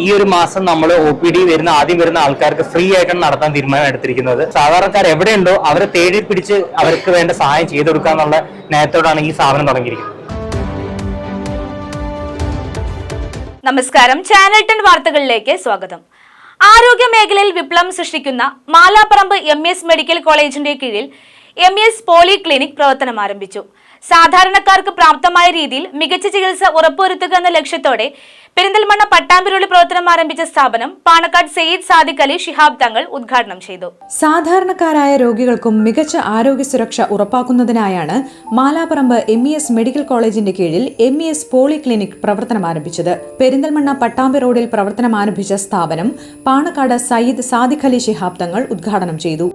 ഈ ഒരു മാസം നമ്മൾ OPD ആദ്യം വരുന്ന ആൾക്കാർക്ക് ഫ്രീ ആയിട്ടാണ് നടത്താൻ തീരുമാനം എടുത്തിരിക്കുന്നത്. സാധാരണക്കാർ എവിടെയുണ്ടോ അവരെ തേടി പിടിച്ച് അവർക്ക് വേണ്ട സഹായം ചെയ്തു കൊടുക്കുക എന്നുള്ള നയത്തോടാണ് ഈ സ്ഥാപനം തുടങ്ങിയിരിക്കുന്നത്. നമസ്കാരം, ചാനൽ 10 വാർത്തകളിലേക്ക് സ്വാഗതം. ആരോഗ്യ മേഖലയിൽ വിപ്ലവം സൃഷ്ടിക്കുന്ന മാലാപ്പറമ്പ് MES മെഡിക്കൽ കോളേജിന്റെ കീഴിൽ MES പോളി ക്ലിനിക് പ്രവർത്തനം ആരംഭിച്ചു. സാധാരണക്കാർക്ക് പ്രാപ്തമായ രീതിയിൽ മികച്ച ചികിത്സ ഉറപ്പുവരുത്തുക എന്ന ലക്ഷ്യത്തോടെ പെരിന്തൽമണ്ണ പട്ടാമ്പിരോഡിൽ പ്രവർത്തനം ആരംഭിച്ച സ്ഥാപനം പാണക്കാട് സയ്യിദ് സാദിഖ് അലി ശിഹാബ് തങ്ങൾ ഉദ്ഘാടനം ചെയ്തു. സാധാരണക്കാരായ രോഗികൾക്കും മികച്ച ആരോഗ്യ സുരക്ഷ ഉറപ്പാക്കുന്നതിനായാണ് മാലാപ്പറമ്പ് MES മെഡിക്കൽ കോളേജിന്റെ കീഴിൽ MES പോളി ക്ലിനിക് പ്രവർത്തനം ആരംഭിച്ചത്. പെരിന്തൽമണ്ണ പട്ടാമ്പിരോഡിൽ പ്രവർത്തനം ആരംഭിച്ച സ്ഥാപനം പാണക്കാട് സയ്യിദ് സാദിഖ് അലി ശിഹാബ് തങ്ങൾ ഉദ്ഘാടനം ചെയ്തു.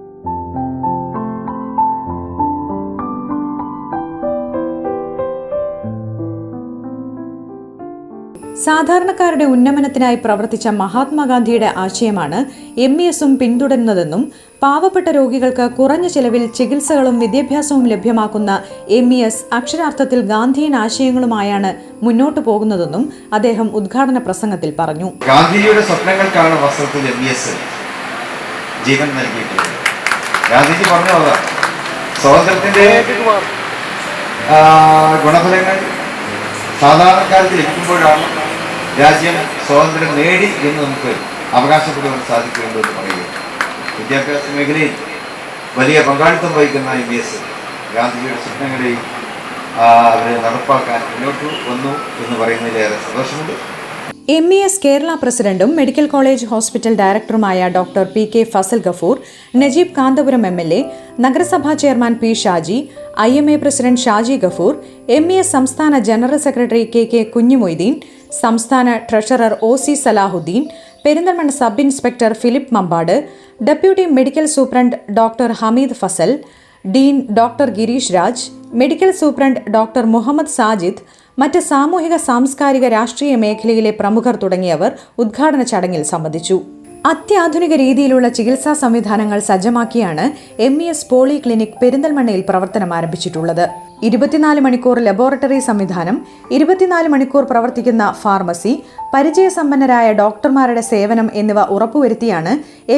സാധാരണക്കാരുടെ ഉന്നമനത്തിനായി പ്രവർത്തിച്ച മഹാത്മാഗാന്ധിയുടെ ആശയമാണ് MESഉം പിന്തുടരുന്നതെന്നും പാവപ്പെട്ട രോഗികൾക്ക് കുറഞ്ഞ ചെലവിൽ ചികിത്സകളും വിദ്യാഭ്യാസവും ലഭ്യമാക്കുന്ന MES അക്ഷരാർത്ഥത്തിൽ ഗാന്ധിയൻ ആശയങ്ങളുമായാണ് മുന്നോട്ടു പോകുന്നതെന്നും അദ്ദേഹം ഉദ്ഘാടന പ്രസംഗത്തിൽ പറഞ്ഞു. ഗാന്ധിജിയുടെ സ്വപ്നങ്ങൾക്കാണ് വാസ്തവത്തിൽ MES ജീവൻ നൽകിയിട്ടുള്ളത്. ഗാന്ധിജി പറഞ്ഞത് സ്വാതന്ത്ര്യത്തിന്റെ ഗുണഫലങ്ങൾ സാധാരണക്കാർക്ക് ലഭിക്കുമ്പോഴാണ് രാജ്യം സ്വാതന്ത്ര്യം നേടി എന്ന് നമുക്ക് അവകാശപ്പെടുവാൻ സാധിക്കുമെന്ന് പറയുക. വിദ്യാഭ്യാസ മേഖലയിൽ വലിയ പങ്കാളിത്തം വഹിക്കുന്ന MES ഗാന്ധിജിയുടെ സ്വപ്നങ്ങളെയും അവരെ നടപ്പാക്കാൻ മുന്നോട്ട് വന്നു എന്ന് പറയുന്നതിലേറെ സന്തോഷമുണ്ട്. MES കേരള പ്രസിഡന്റും മെഡിക്കൽ കോളേജ് ഹോസ്പിറ്റൽ ഡയറക്ടറുമായ doctor PK Fazal Gafoor, Najeeb Kanthapuram MLA, നഗരസഭാ chairman P Shaji, IMA president Shaji Gafoor, MES സംസ്ഥാന ജനറൽ സെക്രട്ടറി KK കുഞ്ഞുമൊയ്തീൻ, സംസ്ഥാന treasurer OC Salahuddin, Perinthalmanna sub inspector Philip Mampad, deputy medical superintendent doctor Hameed Fazal, dean doctor Girish Raj, medical superintendent doctor Muhammad Sajid, മറ്റ് സാമൂഹിക സാംസ്കാരിക രാഷ്ട്രീയ മേഖലയിലെ പ്രമുഖർ തുടങ്ങിയവർ ഉദ്ഘാടന ചടങ്ങിൽ സംബന്ധിച്ചു. അത്യാധുനിക രീതിയിലുള്ള ചികിത്സാ സംവിധാനങ്ങൾ സജ്ജമാക്കിയാണ് MES പോളി ക്ലിനിക് പെരിന്തൽമണ്ണയിൽ പ്രവർത്തനം ആരംഭിച്ചിട്ടുള്ളത്. 24 മണിക്കൂർ ലബോറട്ടറി സംവിധാനം, 24 മണിക്കൂർ പ്രവർത്തിക്കുന്ന ഫാർമസി, പരിചയസമ്പന്നരായ ഡോക്ടർമാരുടെ സേവനം എന്നിവ ഉറപ്പുവരുത്തിയാണ്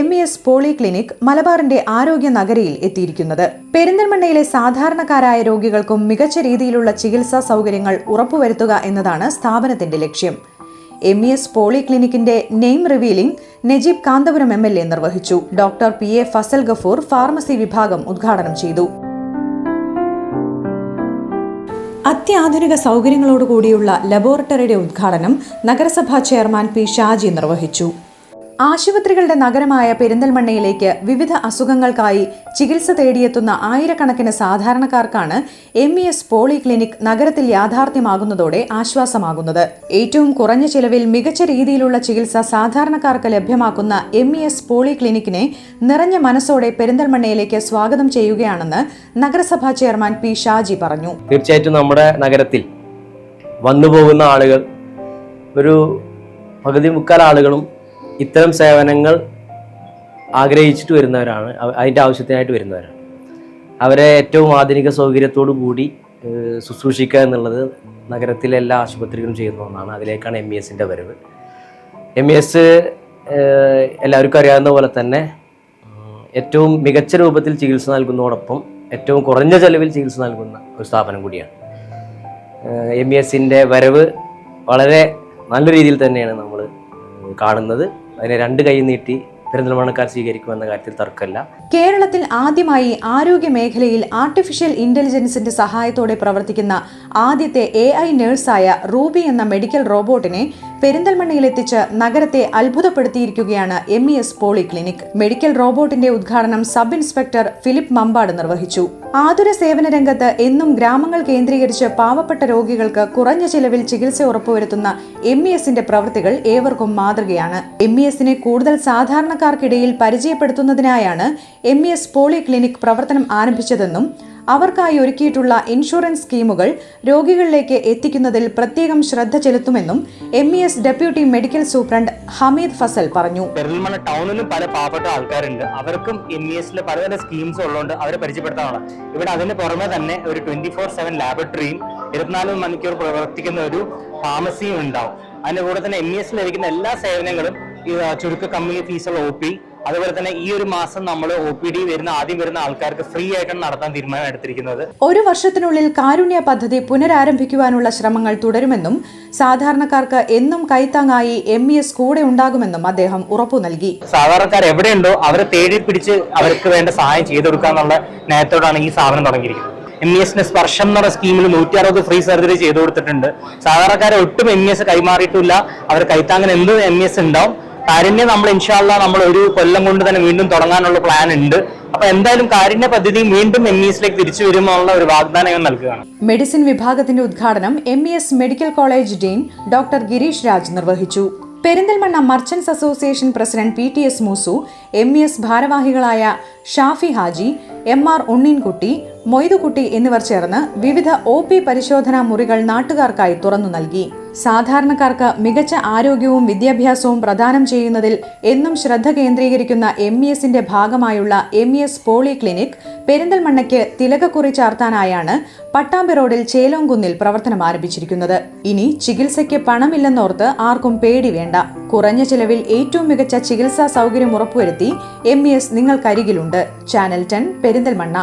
MES പോളി ക്ലിനിക് മലബാറിന്റെ ആരോഗ്യ നഗരിയിൽ എത്തിയിരിക്കുന്നത്. പെരിന്തൽമണ്ണയിലെ സാധാരണക്കാരായ രോഗികൾക്കും മികച്ച രീതിയിലുള്ള ചികിത്സാ സൗകര്യങ്ങൾ ഉറപ്പുവരുത്തുക എന്നതാണ് സ്ഥാപനത്തിന്റെ ലക്ഷ്യം. MES പോളി ക്ലിനിക്കിന്റെ name revealing Najeeb Kanthapuram MLA നിർവഹിച്ചു. Doctor PA Fazal Gafoor pharmacy വിഭാഗം ഉദ്ഘാടനം ചെയ്തു. അത്യാധുനിക സൗകര്യങ്ങളോടുകൂടിയുള്ള ലബോറട്ടറിയുടെ ഉദ്ഘാടനം നഗരസഭാ ചെയർമാൻ P ഷാജി നിർവഹിച്ചു. ആശുപത്രികളുടെ നഗരമായ പെരിന്തൽമണ്ണയിലേക്ക് വിവിധ അസുഖങ്ങൾക്കായി ചികിത്സ തേടിയെത്തുന്ന ആയിരക്കണക്കിന് സാധാരണക്കാർക്കാണ് MES പോളി ക്ലിനിക് നഗരത്തിൽ യാഥാർത്ഥ്യമാകുന്നതോടെ ആശ്വാസമാകുന്നത്. ഏറ്റവും കുറഞ്ഞ ചെലവിൽ മികച്ച രീതിയിലുള്ള ചികിത്സ സാധാരണക്കാർക്ക് ലഭ്യമാക്കുന്ന MES പോളി ക്ലിനിക്കിനെ നിറഞ്ഞ മനസ്സോടെ പെരിന്തൽമണ്ണയിലേക്ക് സ്വാഗതം ചെയ്യുകയാണെന്ന് നഗരസഭാ ചെയർമാൻ P ഷാജി പറഞ്ഞു. തീർച്ചയായിട്ടും നമ്മുടെ നഗരത്തിൽ വന്നുപോകുന്ന ആളുകൾ ഒരു പകുതി മുക്കാൽ ആളുകളും ഇത്തരം സേവനങ്ങൾ ആഗ്രഹിച്ചിട്ട് വരുന്നവരാണ്, അതിൻ്റെ ആവശ്യത്തിനായിട്ട് വരുന്നവരാണ്. അവരെ ഏറ്റവും ആധുനിക സൗകര്യത്തോടു കൂടി ശുശ്രൂഷിക്കുക എന്നുള്ളത് നഗരത്തിലെ എല്ലാ ആശുപത്രികളും ചെയ്യുന്ന ഒന്നാണ്. അതിലേക്കാണ് MESൻ്റെ വരവ്. MES എല്ലാവർക്കും അറിയാവുന്ന പോലെ തന്നെ ഏറ്റവും മികച്ച രൂപത്തിൽ ചികിത്സ നൽകുന്നതോടൊപ്പം ഏറ്റവും കുറഞ്ഞ ചെലവിൽ ചികിത്സ നൽകുന്ന ഒരു സ്ഥാപനം കൂടിയാണ്. MESൻ്റെ വരവ് വളരെ നല്ല രീതിയിൽ തന്നെയാണ് നമ്മൾ കാണുന്നത്. അതിനെ 2 കൈ നീട്ടി പെരിന്തൽമണ്ണക്കാർ സ്വീകരിക്കുമെന്ന കാര്യത്തിൽ തർക്കമില്ല. കേരളത്തിൽ ആദ്യമായി ആരോഗ്യ മേഖലയിൽ ആർട്ടിഫിഷ്യൽ ഇന്റലിജൻസിന്റെ സഹായത്തോടെ പ്രവർത്തിക്കുന്ന ആദ്യത്തെ AI നഴ്സായ റൂബി എന്ന മെഡിക്കൽ റോബോട്ടിനെ പെരിന്തൽമണ്ണയിലെത്തിച്ച് നഗരത്തെ അത്ഭുതപ്പെടുത്തിയിരിക്കുകയാണ് MES പോളി ക്ലിനിക്. മെഡിക്കൽ റോബോട്ടിന്റെ ഉദ്ഘാടനം സബ് ഇൻസ്പെക്ടർ ഫിലിപ്പ് മമ്പാട് നിർവഹിച്ചു. ആതുര സേവന രംഗത്ത് എന്നും ഗ്രാമങ്ങൾ കേന്ദ്രീകരിച്ച് പാവപ്പെട്ട രോഗികൾക്ക് കുറഞ്ഞ ചിലവിൽ ചികിത്സ ഉറപ്പുവരുത്തുന്ന MESന്റെ പ്രവൃത്തികൾ ഏവർക്കും മാതൃകയാണ്. MESനെ കൂടുതൽ സാധാരണക്കാർക്കിടയിൽ പരിചയപ്പെടുത്തുന്നതിനായാണ് MES പോളി ക്ലിനിക് പ്രവർത്തനം ആരംഭിച്ചതെന്നും അവർക്കായി ഒരുക്കിയിട്ടുള്ള ഇൻഷുറൻസ് സ്കീമുകൾ രോഗികളിലേക്ക് എത്തിക്കുന്നതിൽ പ്രത്യേകം ശ്രദ്ധ ചെലുത്തുമെന്നും MES deputy medical superintendent Hameed Fazal പറഞ്ഞു. പെരിന്തൽമണ്ണ ടൗണിലും പല പാവപ്പെട്ട ആൾക്കാരുണ്ട്. അവർക്കും MES പല സ്കീംസ് ഉള്ളതുകൊണ്ട് അവരെ പരിചയപ്പെടുത്താനാണ്. ഇവിടെ അതിന് പുറമെ തന്നെ ഒരു 24/7 ലാബറട്ടറിയും 24 മണിക്കൂർ പ്രവർത്തിക്കുന്ന ഒരു ഫാർമസിയും ഉണ്ടാവും. അതിന്റെ കൂടെ തന്നെ MES ലഭിക്കുന്ന എല്ലാ സേവനങ്ങളും ചുരുക്ക കമ്പനി ഫീസുള്ള OP, അതുപോലെ തന്നെ ഈ ഒരു മാസം നമ്മൾ OPD ആദ്യം വരുന്ന ആൾക്കാർക്ക് ഫ്രീ ആയിട്ടാണ് നടത്താൻ തീരുമാനം എടുത്തിരിക്കുന്നത്. ഒരു വർഷത്തിനുള്ളിൽ കാരുണ്യ പദ്ധതി പുനരാരംഭിക്കുവാനുള്ള ശ്രമങ്ങൾ തുടരുമെന്നും സാധാരണക്കാർക്ക് എന്നും കൈത്താങ്ങായി MES കൂടെ ഉണ്ടാകുമെന്നും അദ്ദേഹം ഉറപ്പു നൽകി. സാധാരണക്കാർ എവിടെയുണ്ടോ അവരെ തേടി പിടിച്ച് അവർക്ക് വേണ്ട സഹായം ചെയ്തു കൊടുക്കാന്നുള്ള നയത്തോടാണ് ഈ സ്ഥാപനം തുടങ്ങിയിരിക്കുന്നത്. MES സ്പർശം എന്നുള്ള സ്കീമിൽ 160 ഫ്രീ സർജറി ചെയ്തു കൊടുത്തിട്ടുണ്ട്. സാധാരണക്കാരെ ഒട്ടും MES കൈമാറിയിട്ടില്ല. അവർ കൈത്താങ്ങാൻ എന്ത് MES ഉണ്ടാവും. കാരുണ്യം നമ്മൾ ഇൻഷാല്ലാ നമ്മൾ ഒരു കൊല്ലം കൊണ്ട് തന്നെ വീണ്ടും തുടങ്ങാനുള്ള പ്ലാൻ ഉണ്ട്. അപ്പൊ എന്തായാലും കാരുണ്യ പദ്ധതി വീണ്ടും MES തിരിച്ചു വരുമെന്നുള്ള ഒരു വാഗ്ദാനം നൽകുകയാണ്. മെഡിസിൻ വിഭാഗത്തിന്റെ ഉദ്ഘാടനം MES medical college dean doctor Girish Raj നിർവഹിച്ചു. Perinthalmanna merchants association president PTS Moosu, MES ഭാരവാഹികളായ ഷാഫി ഹാജി, MR ഉണ്ണീൻകുട്ടി, മൊയ്തുകുട്ടി എന്നിവർ ചേർന്ന് വിവിധ OP പരിശോധനാ മുറികൾ നാട്ടുകാർക്കായി തുറന്നു നൽകി. സാധാരണക്കാർക്ക് മികച്ച ആരോഗ്യവും വിദ്യാഭ്യാസവും പ്രദാനം ചെയ്യുന്നതിൽ എന്നും ശ്രദ്ധ കേന്ദ്രീകരിക്കുന്ന MESന്റെ ഭാഗമായുള്ള MES പോളി ക്ലിനിക് പെരിന്തൽമണ്ണയ്ക്ക് തിലകക്കുറി ചാർത്താനായാണ് പട്ടാമ്പി റോഡിൽ ചേലോങ്കുന്നിൽ പ്രവർത്തനം ആരംഭിച്ചിരിക്കുന്നത്. ഇനി ചികിത്സയ്ക്ക് പണമില്ലെന്നോർത്ത് ആർക്കും പേടി വേണ്ട. കുറഞ്ഞ ചിലവിൽ ഏറ്റവും മികച്ച ചികിത്സാ സൗകര്യം ഉറപ്പുവരുത്തി MES നിങ്ങൾക്കരികിലുണ്ട്. ചാനൽ 10 പെരിന്തൽമണ്ണ.